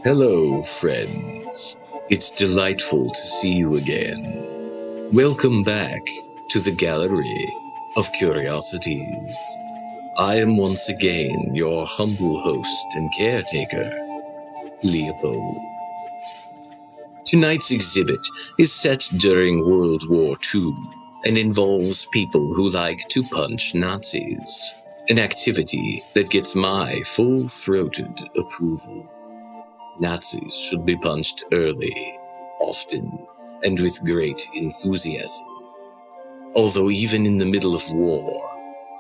Hello, friends. It's delightful to see you again. Welcome back to the Gallery of Curiosities. I am once again your humble host and caretaker, Leopold. Tonight's exhibit is set during World War II and involves people who like to punch Nazis, an activity that gets my full-throated approval. Nazis should be punched early, often, and with great enthusiasm. Although even in the middle of war,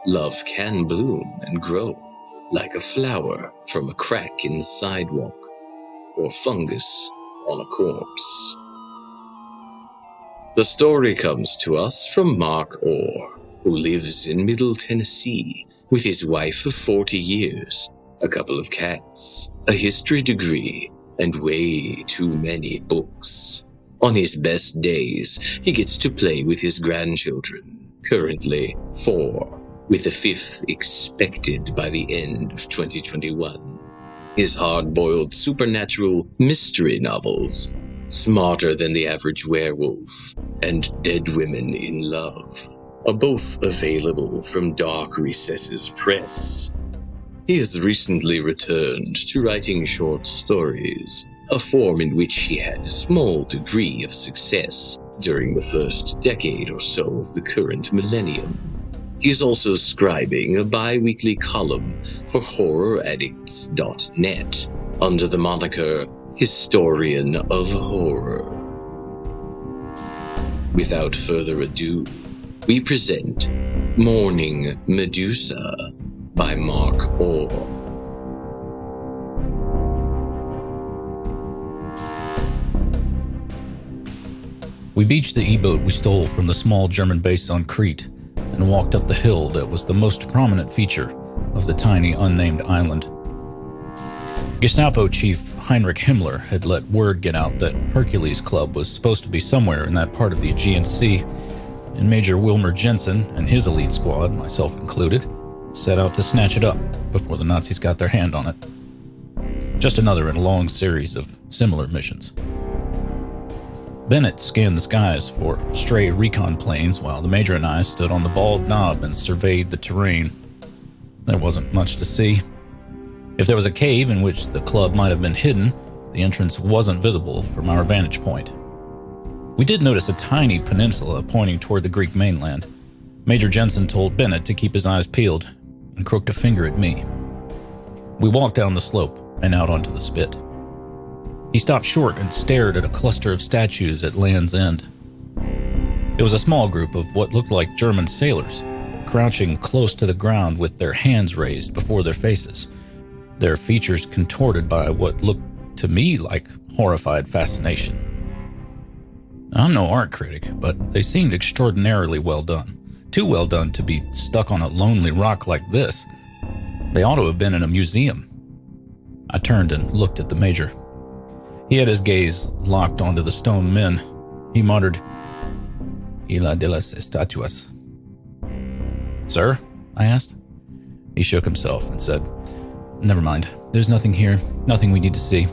love can bloom and grow like a flower from a crack in the sidewalk or fungus on a corpse. The story comes to us from Mark Orr, who lives in Middle Tennessee with his wife of 40 years, a couple of cats, a history degree, and way too many books. On his best days, he gets to play with his grandchildren, currently 4, with a 5th expected by the end of 2021. His hard-boiled supernatural mystery novels, Smarter Than the Average Werewolf, and Dead Women in Love, are both available from Dark Recesses Press. He has recently returned to writing short stories, a form in which he had a small degree of success during the first decade or so of the current millennium. He is also scribing a bi-weekly column for HorrorAddicts.net under the moniker Historian of Horror. Without further ado, we present Mourning, Medusa by Mark Orr. We beached the E-boat we stole from the small German base on Crete and walked up the hill that was the most prominent feature of the tiny unnamed island. Gestapo chief Heinrich Himmler had let word get out that Hercules Club was supposed to be somewhere in that part of the Aegean Sea, and Major Wilmer Jensen and his elite squad, myself included, set out to snatch it up before the Nazis got their hand on it. Just another in a long series of similar missions. Bennett scanned the skies for stray recon planes while the Major and I stood on the bald knob and surveyed the terrain. There wasn't much to see. If there was a cave in which the club might have been hidden, the entrance wasn't visible from our vantage point. We did notice a tiny peninsula pointing toward the Greek mainland. Major Jensen told Bennett to keep his eyes peeled and crooked a finger at me. We walked down the slope and out onto the spit. He stopped short and stared at a cluster of statues at Land's End. It was a small group of what looked like German sailors, crouching close to the ground with their hands raised before their faces, their features contorted by what looked to me like horrified fascination. I'm no art critic, but they seemed extraordinarily well done. Too well done to be stuck on a lonely rock like this. They ought to have been in a museum. I turned and looked at the Major. He had his gaze locked onto the stone men. He muttered, "Ila de las estatuas." "Sir?" I asked. He shook himself and said, "Never mind. There's nothing here, nothing we need to see.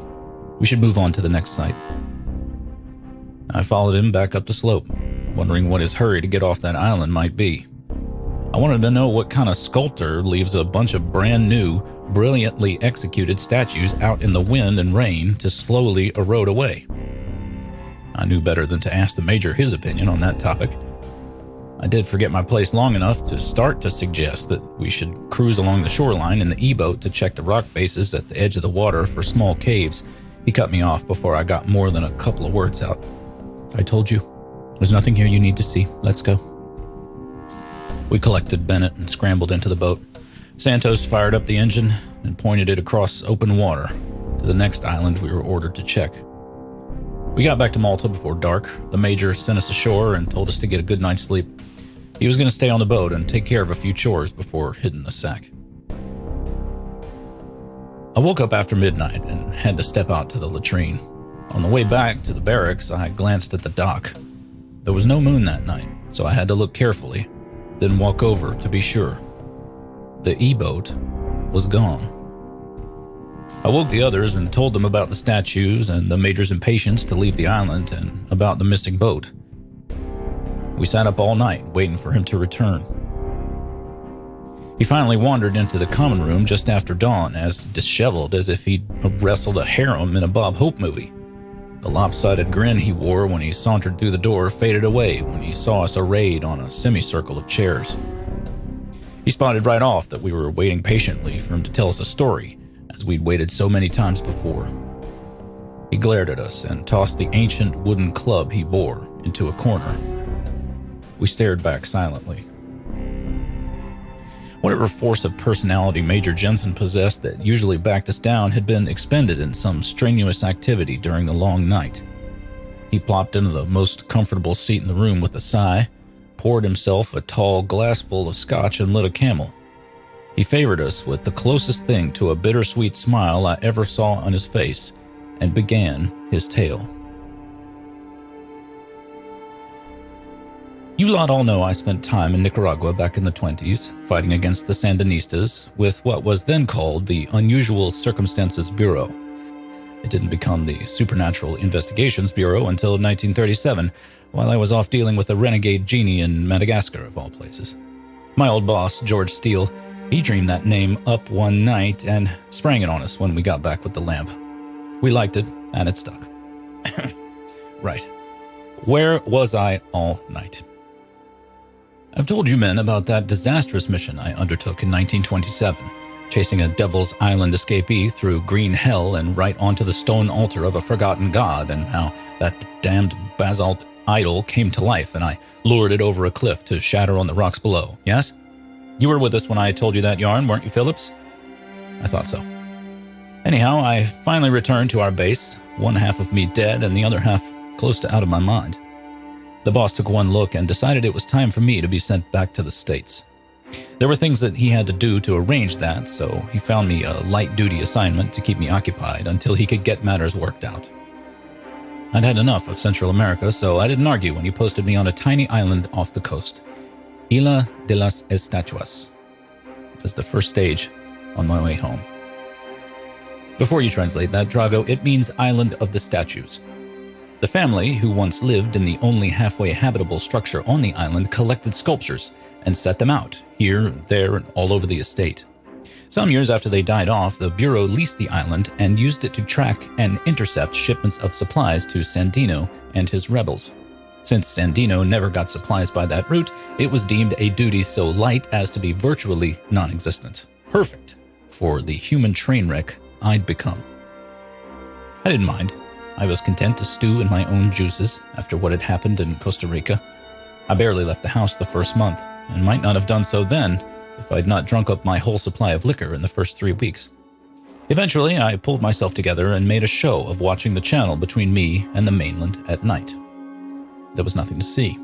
We should move on to the next site." I followed him back up the slope, wondering what his hurry to get off that island might be. I wanted to know what kind of sculptor leaves a bunch of brand new, brilliantly executed statues out in the wind and rain to slowly erode away. I knew better than to ask the Major his opinion on that topic. I did forget my place long enough to start to suggest that we should cruise along the shoreline in the E-boat to check the rock faces at the edge of the water for small caves. He cut me off before I got more than a couple of words out. "I told you, there's nothing here you need to see. Let's go." We collected Bennett and scrambled into the boat. Santos fired up the engine and pointed it across open water to the next island we were ordered to check. We got back to Malta before dark. The Major sent us ashore and told us to get a good night's sleep. He was going to stay on the boat and take care of a few chores before hitting the sack. I woke up after midnight and had to step out to the latrine. On the way back to the barracks, I glanced at the dock. There was no moon that night, so I had to look carefully, then walk over to be sure. The E-boat was gone. I woke the others and told them about the statues and the Major's impatience to leave the island and about the missing boat. We sat up all night waiting for him to return. He finally wandered into the common room just after dawn, as disheveled as if he'd wrestled a harem in a Bob Hope movie. The lopsided grin he wore when he sauntered through the door faded away when he saw us arrayed on a semicircle of chairs. He spotted right off that we were waiting patiently for him to tell us a story, as we'd waited so many times before. He glared at us and tossed the ancient wooden club he bore into a corner. We stared back silently. Whatever force of personality Major Jensen possessed that usually backed us down had been expended in some strenuous activity during the long night. He plopped into the most comfortable seat in the room with a sigh, poured himself a tall glassful of scotch, and lit a Camel. He favored us with the closest thing to a bittersweet smile I ever saw on his face, and began his tale. You lot all know I spent time in Nicaragua back in the 20s, fighting against the Sandinistas with what was then called the Unusual Circumstances Bureau. It didn't become the Supernatural Investigations Bureau until 1937, while I was off dealing with a renegade genie in Madagascar, of all places. My old boss, George Steele, he dreamed that name up one night and sprang it on us when we got back with the lamp. We liked it, and it stuck. Right. Where was I all night? I've told you men about that disastrous mission I undertook in 1927, chasing a Devil's Island escapee through green hell and right onto the stone altar of a forgotten god, and how that damned basalt idol came to life and I lured it over a cliff to shatter on the rocks below, yes? You were with us when I told you that yarn, weren't you, Phillips? I thought so. Anyhow, I finally returned to our base, one half of me dead and the other half close to out of my mind. The boss took one look and decided it was time for me to be sent back to the States. There were things that he had to do to arrange that, so he found me a light-duty assignment to keep me occupied until he could get matters worked out. I'd had enough of Central America, so I didn't argue when he posted me on a tiny island off the coast, Isla de las Estatuas, as the first stage on my way home. Before you translate that, Drago, it means Island of the Statues. The family, who once lived in the only halfway habitable structure on the island, collected sculptures and set them out, here, there, and all over the estate. Some years after they died off, the Bureau leased the island and used it to track and intercept shipments of supplies to Sandino and his rebels. Since Sandino never got supplies by that route, it was deemed a duty so light as to be virtually non-existent. Perfect for the human train wreck I'd become. I didn't mind. I was content to stew in my own juices after what had happened in Costa Rica. I barely left the house the first month, and might not have done so then if I'd not drunk up my whole supply of liquor in the first 3 weeks. Eventually, I pulled myself together and made a show of watching the channel between me and the mainland at night. There was nothing to see.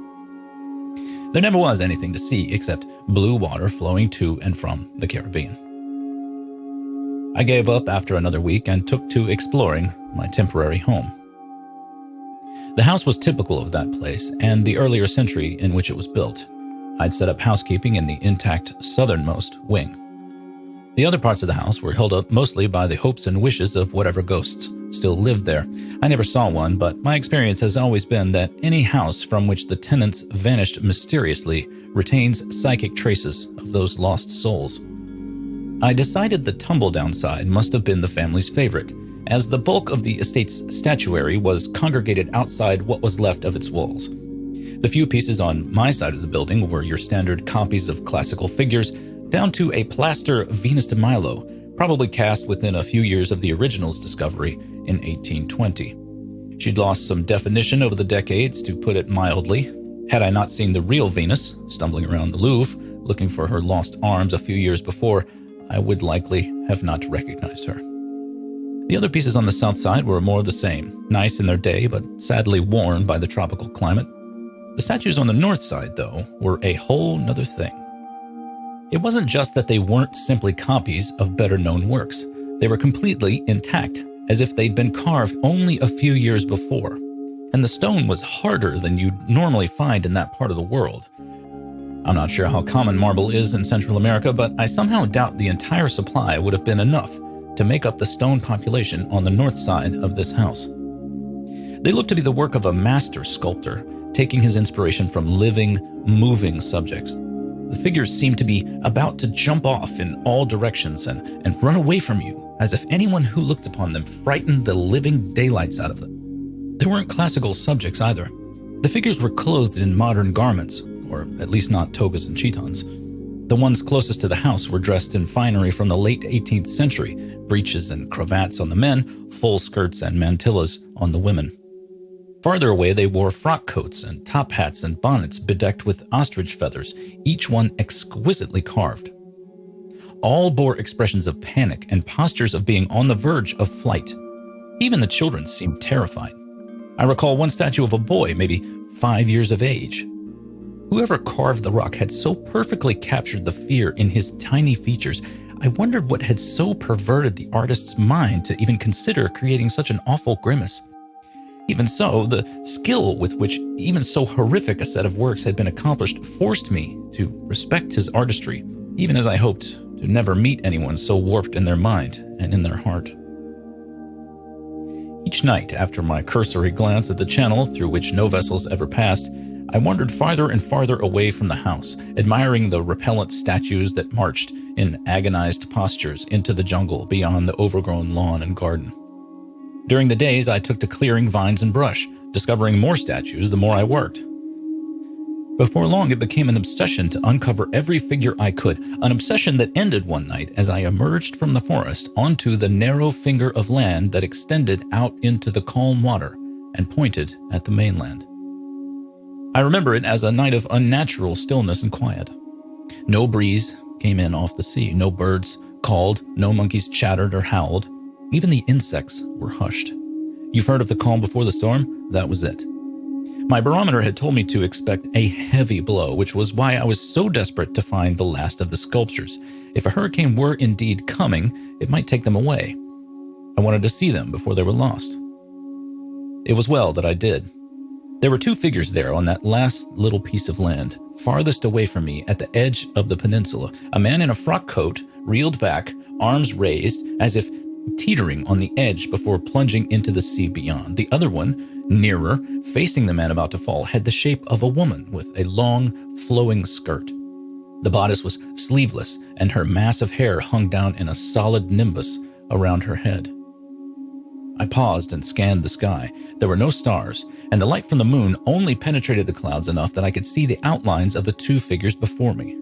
There never was anything to see except blue water flowing to and from the Caribbean. I gave up after another week and took to exploring my temporary home. The house was typical of that place and the earlier century in which it was built. I'd set up housekeeping in the intact southernmost wing. The other parts of the house were held up mostly by the hopes and wishes of whatever ghosts still lived there. I never saw one, but my experience has always been that any house from which the tenants vanished mysteriously retains psychic traces of those lost souls. I decided the tumble-down side must have been the family's favorite, as the bulk of the estate's statuary was congregated outside what was left of its walls. The few pieces on my side of the building were your standard copies of classical figures, down to a plaster Venus de Milo, probably cast within a few years of the original's discovery in 1820. She'd lost some definition over the decades, to put it mildly. Had I not seen the real Venus, stumbling around the Louvre, looking for her lost arms a few years before, I would likely have not recognized her. The other pieces on the south side were more of the same, nice in their day, but sadly worn by the tropical climate. The statues on the north side, though, were a whole nother thing. It wasn't just that they weren't simply copies of better-known works. They were completely intact, as if they'd been carved only a few years before. And the stone was harder than you'd normally find in that part of the world. I'm not sure how common marble is in Central America, but I somehow doubt the entire supply would have been enough to make up the stone population on the north side of this house. They look to be the work of a master sculptor, taking his inspiration from living, moving subjects. The figures seem to be about to jump off in all directions and run away from you, as if anyone who looked upon them frightened the living daylights out of them. They weren't classical subjects either. The figures were clothed in modern garments, or at least not togas and chitons. The ones closest to the house were dressed in finery from the late 18th century, breeches and cravats on the men, full skirts and mantillas on the women. Farther away, they wore frock coats and top hats and bonnets bedecked with ostrich feathers, each one exquisitely carved. All bore expressions of panic and postures of being on the verge of flight. Even the children seemed terrified. I recall one statue of a boy, maybe 5 years of age. Whoever carved the rock had so perfectly captured the fear in his tiny features. I wondered what had so perverted the artist's mind to even consider creating such an awful grimace. Even so, the skill with which even so horrific a set of works had been accomplished forced me to respect his artistry, even as I hoped to never meet anyone so warped in their mind and in their heart. Each night, after my cursory glance at the channel through which no vessels ever passed, I wandered farther and farther away from the house, admiring the repellent statues that marched in agonized postures into the jungle beyond the overgrown lawn and garden. During the days, I took to clearing vines and brush, discovering more statues the more I worked. Before long, it became an obsession to uncover every figure I could, an obsession that ended one night as I emerged from the forest onto the narrow finger of land that extended out into the calm water and pointed at the mainland. I remember it as a night of unnatural stillness and quiet. No breeze came in off the sea, no birds called, no monkeys chattered or howled. Even the insects were hushed. You've heard of the calm before the storm? That was it. My barometer had told me to expect a heavy blow, which was why I was so desperate to find the last of the sculptures. If a hurricane were indeed coming, it might take them away. I wanted to see them before they were lost. It was well that I did. There were two figures there on that last little piece of land, farthest away from me at the edge of the peninsula. A man in a frock coat, reeled back, arms raised, as if teetering on the edge before plunging into the sea beyond. The other one, nearer, facing the man about to fall, had the shape of a woman with a long, flowing skirt. The bodice was sleeveless, and her mass of hair hung down in a solid nimbus around her head. I paused and scanned the sky. There were no stars, and the light from the moon only penetrated the clouds enough that I could see the outlines of the two figures before me.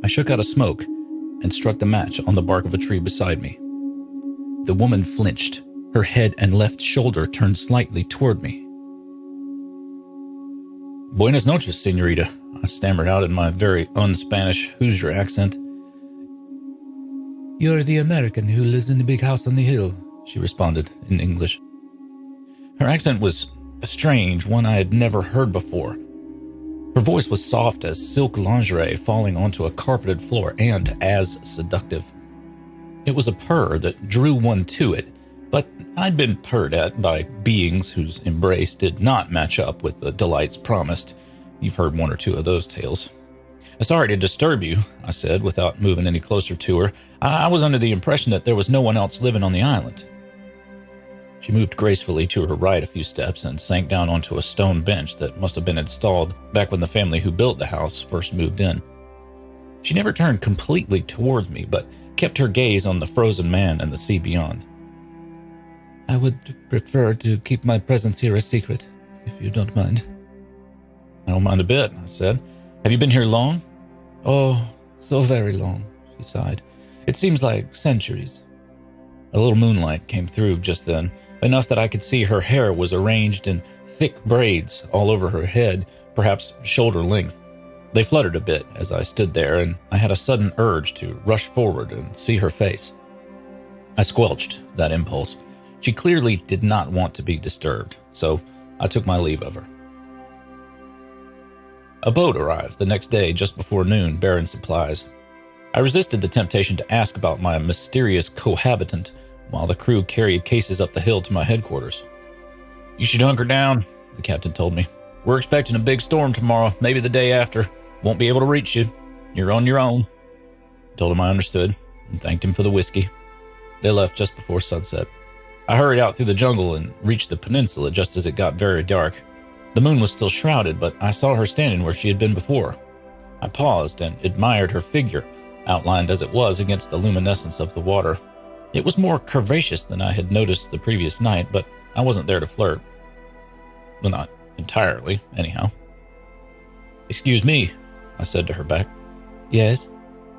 I shook out a smoke and struck the match on the bark of a tree beside me. The woman flinched. Her head and left shoulder turned slightly toward me. "Buenas noches, señorita," I stammered out in my very un-Spanish Hoosier accent. "You're the American who lives in the big house on the hill," she responded in English. Her accent was strange, one I had never heard before. Her voice was soft as silk lingerie falling onto a carpeted floor and as seductive. It was a purr that drew one to it, but I'd been purred at by beings whose embrace did not match up with the delights promised. You've heard one or two of those tales. "Sorry to disturb you," I said, without moving any closer to her. I was under the impression that there was no one else living on the island." She moved gracefully to her right a few steps and sank down onto a stone bench that must have been installed back when the family who built the house first moved in. She never turned completely toward me, but kept her gaze on the frozen man and the sea beyond. "I would prefer to keep my presence here a secret, if you don't mind." "I don't mind a bit," I said. "Have you been here long?" "Oh, so very long," she sighed. "It seems like centuries." A little moonlight came through just then, enough that I could see her hair was arranged in thick braids all over her head, perhaps shoulder length. They fluttered a bit as I stood there, and I had a sudden urge to rush forward and see her face. I squelched that impulse. She clearly did not want to be disturbed, so I took my leave of her. A boat arrived the next day just before noon, bearing supplies. I resisted the temptation to ask about my mysterious cohabitant while the crew carried cases up the hill to my headquarters. "You should hunker down," the captain told me. "We're expecting a big storm tomorrow, maybe the day after. Won't be able to reach you. You're on your own." I told him I understood and thanked him for the whiskey. They left just before sunset. I hurried out through the jungle and reached the peninsula just as it got very dark. The moon was still shrouded, but I saw her standing where she had been before. I paused and admired her figure, outlined as it was against the luminescence of the water. It was more curvaceous than I had noticed the previous night, but I wasn't there to flirt. Well, not entirely, anyhow. "Excuse me," I said to her back. "Yes,"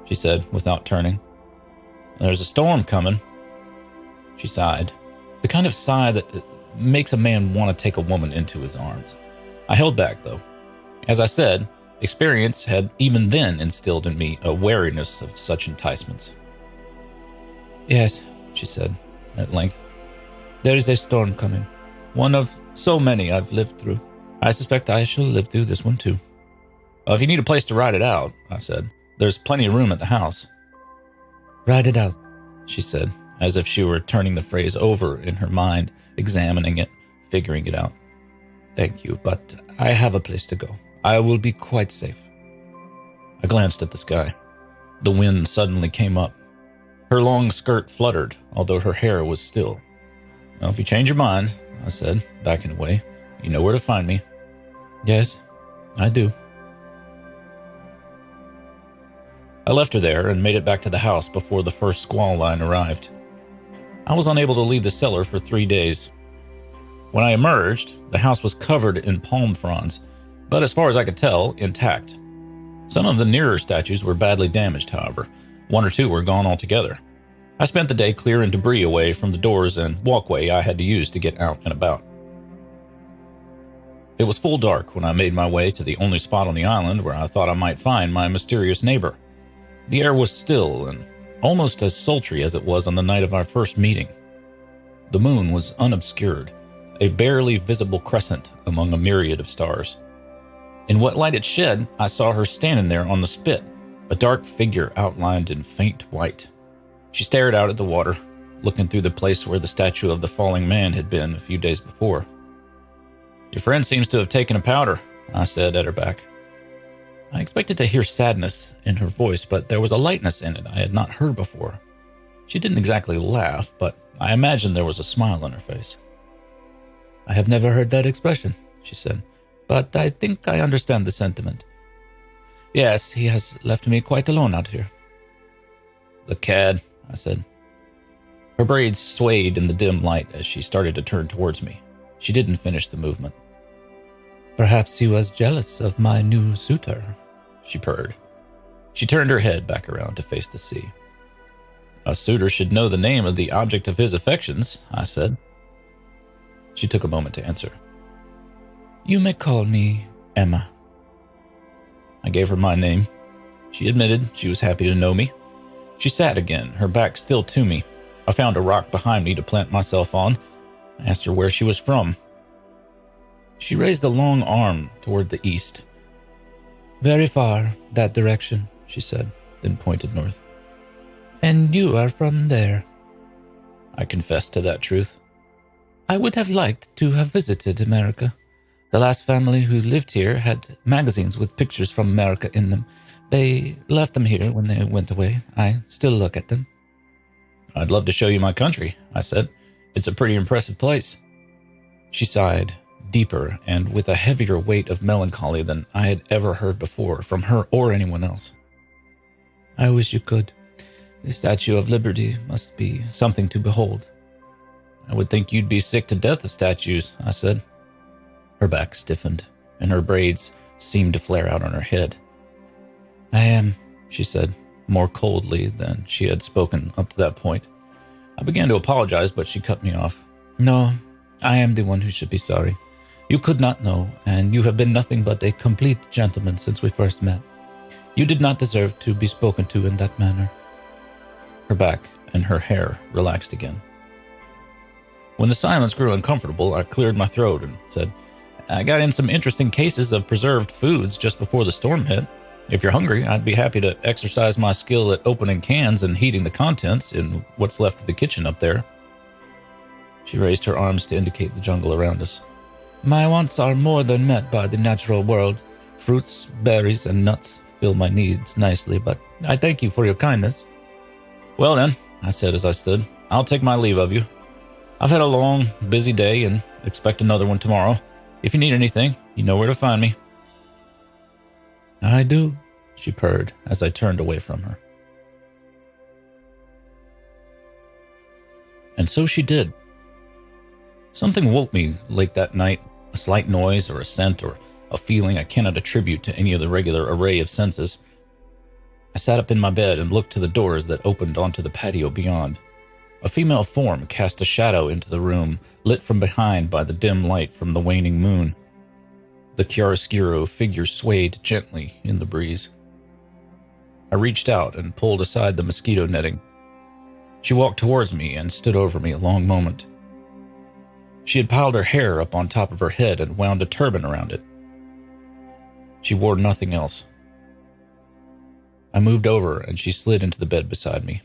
she said without turning. "There's a storm coming." She sighed, the kind of sigh that makes a man want to take a woman into his arms. I held back, though. As I said, experience had even then instilled in me a wariness of such enticements. "Yes," she said at length. "There is a storm coming. One of so many I've lived through. I suspect I shall live through this one too." "Well, if you need a place to ride it out," I said, "there's plenty of room at the house." "Ride it out," she said, as if she were turning the phrase over in her mind, examining it, figuring it out. "Thank you, but I have a place to go. I will be quite safe." I glanced at the sky. The wind suddenly came up. Her long skirt fluttered, although her hair was still. "Well, if you change your mind," I said, backing away, "you know where to find me." "Yes, I do." I left her there and made it back to the house before the first squall line arrived. I was unable to leave the cellar for 3 days. When I emerged, the house was covered in palm fronds, but as far as I could tell, intact. Some of the nearer statues were badly damaged, however. 1 or 2 were gone altogether. I spent the day clearing debris away from the doors and walkway I had to use to get out and about. It was full dark when I made my way to the only spot on the island where I thought I might find my mysterious neighbor. The air was still and almost as sultry as it was on the night of our first meeting. The moon was unobscured, a barely visible crescent among a myriad of stars. In what light it shed, I saw her standing there on the spit, a dark figure outlined in faint white. She stared out at the water, looking through the place where the statue of the falling man had been a few days before. "Your friend seems to have taken a powder," I said at her back. I expected to hear sadness in her voice, but there was a lightness in it I had not heard before. She didn't exactly laugh, but I imagined there was a smile on her face. "I have never heard that expression," she said, "but I think I understand the sentiment. Yes, he has left me quite alone out here." "The cad," I said. Her braids swayed in the dim light as she started to turn towards me. She didn't finish the movement. "Perhaps he was jealous of my new suitor," she purred. She turned her head back around to face the sea. "A suitor should know the name of the object of his affections," I said. She took a moment to answer. "You may call me Emma." I gave her my name. She admitted she was happy to know me. She sat again, her back still to me. I found a rock behind me to plant myself on. I asked her where she was from. She raised a long arm toward the east. "Very far, that direction," she said, then pointed north. "And you are from there." I confessed to that truth. "I would have liked to have visited America. The last family who lived here had magazines with pictures from America in them. They left them here when they went away. I still look at them." "I'd love to show you my country," I said. "It's a pretty impressive place." She sighed, deeper and with a heavier weight of melancholy than I had ever heard before from her or anyone else. "I wish you could. The Statue of Liberty must be something to behold." "I would think you'd be sick to death of statues," I said. Her back stiffened, and her braids seemed to flare out on her head. "I am," she said, more coldly than she had spoken up to that point. I began to apologize, but she cut me off. "No, I am the one who should be sorry. You could not know, and you have been nothing but a complete gentleman since we first met. You did not deserve to be spoken to in that manner." Her back and her hair relaxed again. When the silence grew uncomfortable, I cleared my throat and said, "I got in some interesting cases of preserved foods just before the storm hit. If you're hungry, I'd be happy to exercise my skill at opening cans and heating the contents in what's left of the kitchen up there." She raised her arms to indicate the jungle around us. "My wants are more than met by the natural world. Fruits, berries, and nuts fill my needs nicely, but I thank you for your kindness." "Well then," I said as I stood, I'll take my leave of you. I've had a long, busy day and expect another one tomorrow. If you need anything, you know where to find me." "I do," she purred as I turned away from her. And so she did. Something woke me late that night, a slight noise or a scent or a feeling I cannot attribute to any of the regular array of senses. I sat up in my bed and looked to the doors that opened onto the patio beyond. A female form cast a shadow into the room, lit from behind by the dim light from the waning moon. The chiaroscuro figure swayed gently in the breeze. I reached out and pulled aside the mosquito netting. She walked towards me and stood over me a long moment. She had piled her hair up on top of her head and wound a turban around it. She wore nothing else. I moved over and she slid into the bed beside me.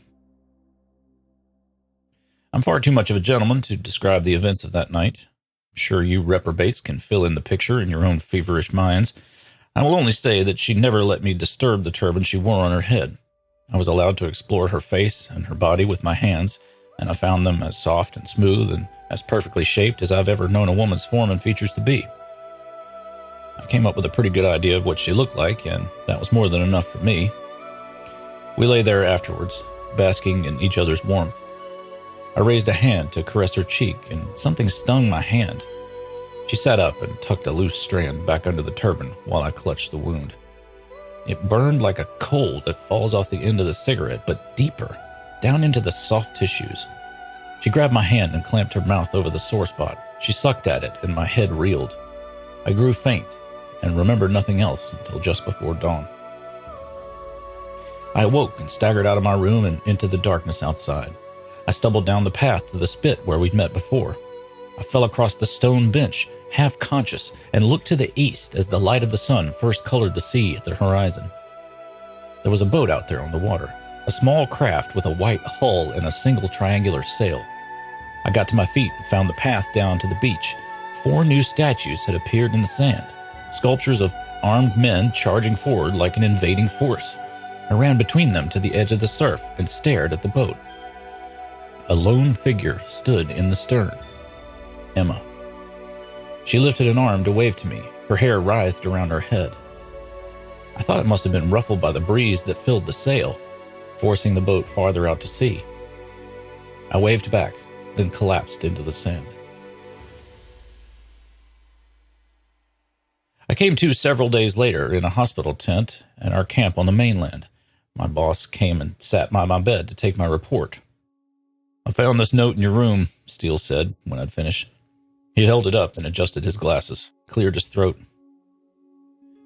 I'm far too much of a gentleman to describe the events of that night. I'm sure you reprobates can fill in the picture in your own feverish minds. I will only say that she never let me disturb the turban she wore on her head. I was allowed to explore her face and her body with my hands, and I found them as soft and smooth and as perfectly shaped as I've ever known a woman's form and features to be. I came up with a pretty good idea of what she looked like, and that was more than enough for me. We lay there afterwards, basking in each other's warmth. I raised a hand to caress her cheek, and something stung my hand. She sat up and tucked a loose strand back under the turban while I clutched the wound. It burned like a coal that falls off the end of the cigarette, but deeper, down into the soft tissues. She grabbed my hand and clamped her mouth over the sore spot. She sucked at it, and my head reeled. I grew faint and remembered nothing else until just before dawn. I awoke and staggered out of my room and into the darkness outside. I stumbled down the path to the spit where we'd met before. I fell across the stone bench, half conscious, and looked to the east as the light of the sun first colored the sea at the horizon. There was a boat out there on the water, a small craft with a white hull and a single triangular sail. I got to my feet and found the path down to the beach. 4 new statues had appeared in the sand, sculptures of armed men charging forward like an invading force. I ran between them to the edge of the surf and stared at the boat. A lone figure stood in the stern. Emma. She lifted an arm to wave to me. Her hair writhed around her head. I thought it must have been ruffled by the breeze that filled the sail, forcing the boat farther out to sea. I waved back, then collapsed into the sand. I came to several days later in a hospital tent at our camp on the mainland. My boss came and sat by my bed to take my report. "I found this note in your room," Steele said when I'd finished. He held it up and adjusted his glasses, cleared his throat.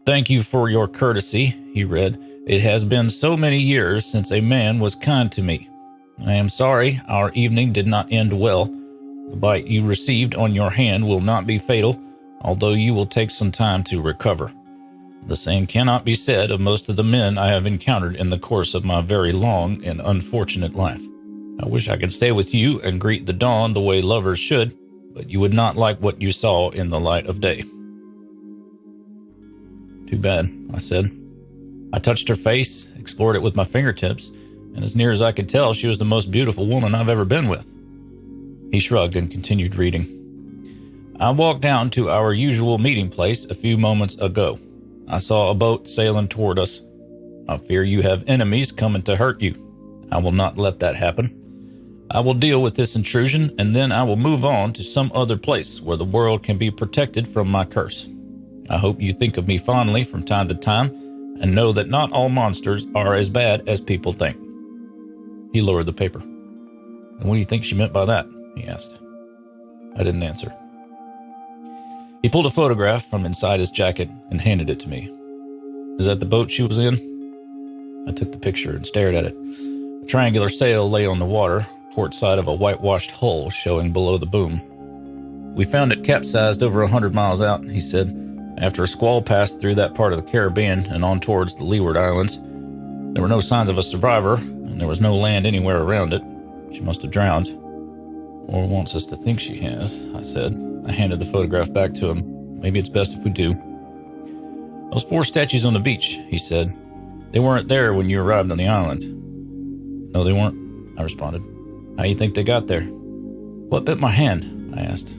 "Thank you for your courtesy," he read. "It has been so many years since a man was kind to me. I am sorry our evening did not end well. The bite you received on your hand will not be fatal, although you will take some time to recover. The same cannot be said of most of the men I have encountered in the course of my very long and unfortunate life. I wish I could stay with you and greet the dawn the way lovers should, but you would not like what you saw in the light of day." "Too bad," I said. I touched her face, explored it with my fingertips, and as near as I could tell, she was the most beautiful woman I've ever been with. He shrugged and continued reading. "I walked down to our usual meeting place a few moments ago. I saw a boat sailing toward us. I fear you have enemies coming to hurt you. I will not let that happen. I will deal with this intrusion, and then I will move on to some other place where the world can be protected from my curse. I hope you think of me fondly from time to time, and know that not all monsters are as bad as people think." He lowered the paper. "And what do you think she meant by that?" he asked. I didn't answer. He pulled a photograph from inside his jacket and handed it to me. "Is that the boat she was in?" I took the picture and stared at it. A triangular sail lay on the water, port side of a whitewashed hull showing below the boom. "We found it capsized over 100 miles out," he said, "after a squall passed through that part of the Caribbean and on towards the Leeward Islands. There were no signs of a survivor, and there was no land anywhere around it. She must have drowned." "Or wants us to think she has," I said. I handed the photograph back to him. "Maybe it's best if we do." "Those 4 statues on the beach," he said. "They weren't there when you arrived on the island." "No, they weren't," I responded. How you think they got there? What bit my hand? I asked.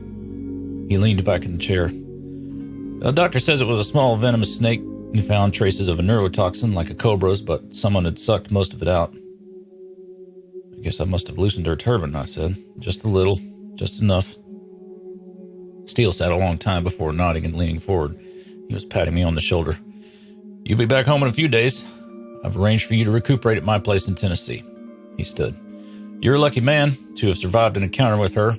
He leaned back in the chair. The doctor says it was a small venomous snake. He found traces of a neurotoxin like a cobra's, but someone had sucked most of it out. I guess I must have loosened her turban, I said. Just a little, just enough. Steele sat a long time before nodding and leaning forward. He was patting me on the shoulder. You'll be back home in a few days. I've arranged for you to recuperate at my place in Tennessee. He stood. You're a lucky man to have survived an encounter with her.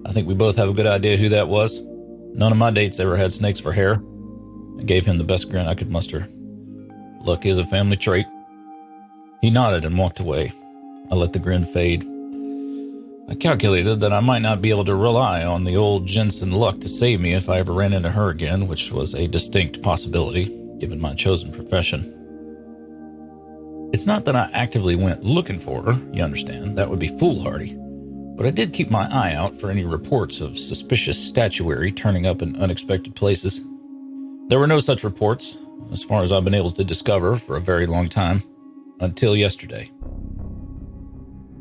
I think we both have a good idea who that was. None of my dates ever had snakes for hair. I gave him the best grin I could muster. Luck is a family trait. He nodded and walked away. I let the grin fade. I calculated that I might not be able to rely on the old Jensen luck to save me if I ever ran into her again, which was a distinct possibility, given my chosen profession. It's not that I actively went looking for her, you understand. That would be foolhardy. But I did keep my eye out for any reports of suspicious statuary turning up in unexpected places. There were no such reports, as far as I've been able to discover for a very long time, until yesterday.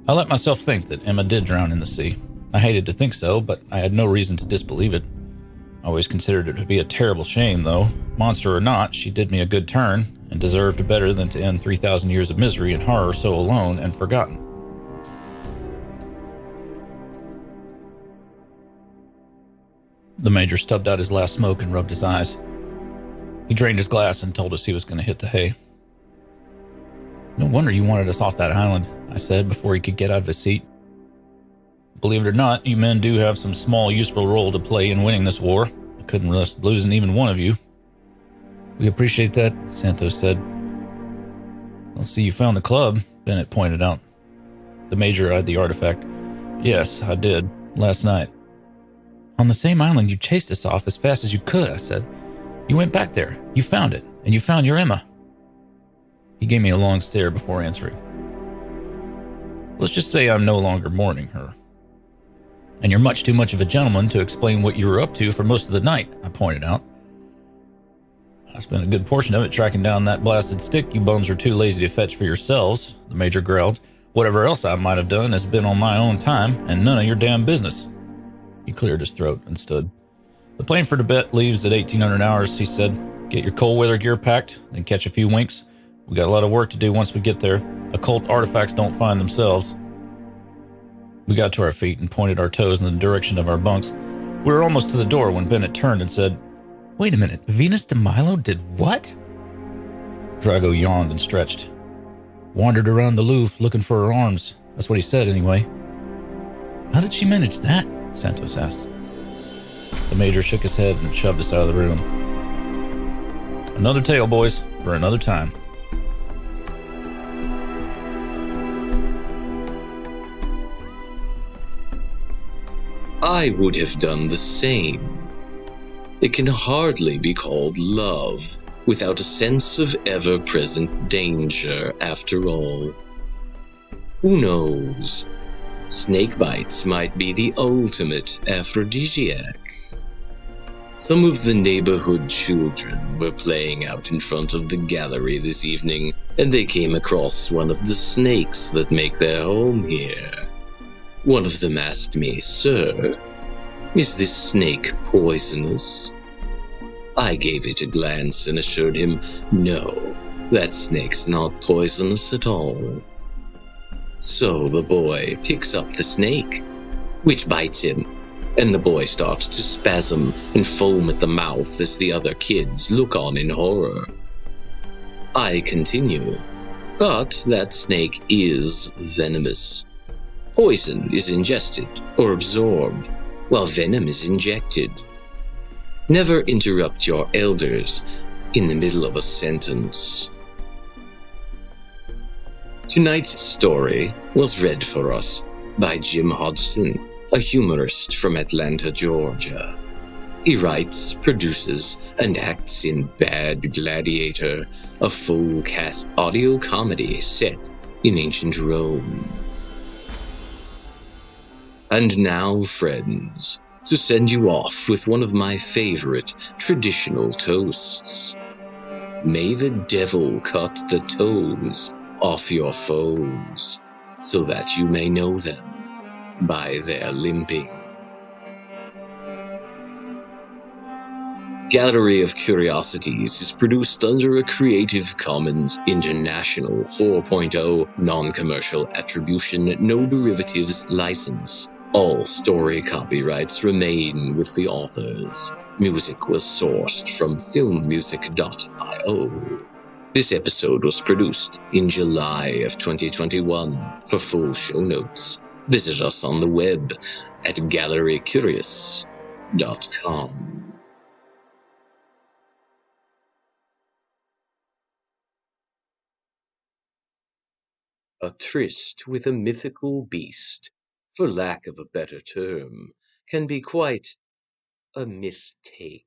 I let myself think that Emma did drown in the sea. I hated to think so, but I had no reason to disbelieve it. I always considered it to be a terrible shame, though. Monster or not, she did me a good turn, and deserved better than to end 3,000 years of misery and horror so alone and forgotten. The Major stubbed out his last smoke and rubbed his eyes. He drained his glass and told us he was going to hit the hay. No wonder you wanted us off that island, I said before he could get out of his seat. Believe it or not, you men do have some small useful role to play in winning this war. I couldn't risk losing even one of you. We appreciate that, Santos said. I'll see you found the club, Bennett pointed out. The Major eyed the artifact. Yes, I did, last night. On the same island you chased us off as fast as you could, I said. You went back there, you found it, and you found your Emma. He gave me a long stare before answering. Let's just say I'm no longer mourning her. And you're much too much of a gentleman to explain what you were up to for most of the night, I pointed out. I spent a good portion of it tracking down that blasted stick you bums are too lazy to fetch for yourselves, the Major growled. Whatever else I might have done has been on my own time, and none of your damn business. He cleared his throat and stood. The plane for Tibet leaves at 1800 hours, he said. Get your cold weather gear packed, then catch a few winks. We got a lot of work to do once we get there. Occult artifacts don't find themselves. We got to our feet and pointed our toes in the direction of our bunks. We were almost to the door when Bennett turned and said, Wait a minute, Venus de Milo did what? Drago yawned and stretched. Wandered around the Louvre looking for her arms. That's what he said anyway. How did she manage that? Santos asked. The Major shook his head and shoved us out of the room. Another tale, boys, for another time. I would have done the same. It can hardly be called love without a sense of ever-present danger, after all. Who knows? Snake bites might be the ultimate aphrodisiac. Some of the neighborhood children were playing out in front of the gallery this evening, and they came across one of the snakes that make their home here. One of them asked me, Sir, is this snake poisonous? I gave it a glance and assured him, no, that snake's not poisonous at all. So the boy picks up the snake, which bites him, and the boy starts to spasm and foam at the mouth as the other kids look on in horror. I continue, but that snake is venomous. Poison is ingested or absorbed, while venom is injected. Never interrupt your elders in the middle of a sentence. Tonight's story was read for us by Jim Hodgson, a humorist from Atlanta, Georgia. He writes, produces, and acts in Bad Gladiator, a full-cast audio comedy set in ancient Rome. And now, friends, to send you off with one of my favorite traditional toasts. May the devil cut the toes off your foes, so that you may know them by their limping. Gallery of Curiosities is produced under a Creative Commons International 4.0 non-commercial attribution, no derivatives license. All story copyrights remain with the authors. Music was sourced from filmmusic.io. This episode was produced in July of 2021. For full show notes, visit us on the web at gallerycurious.com. A tryst with a mythical beast, for lack of a better term, can be quite a myth-take.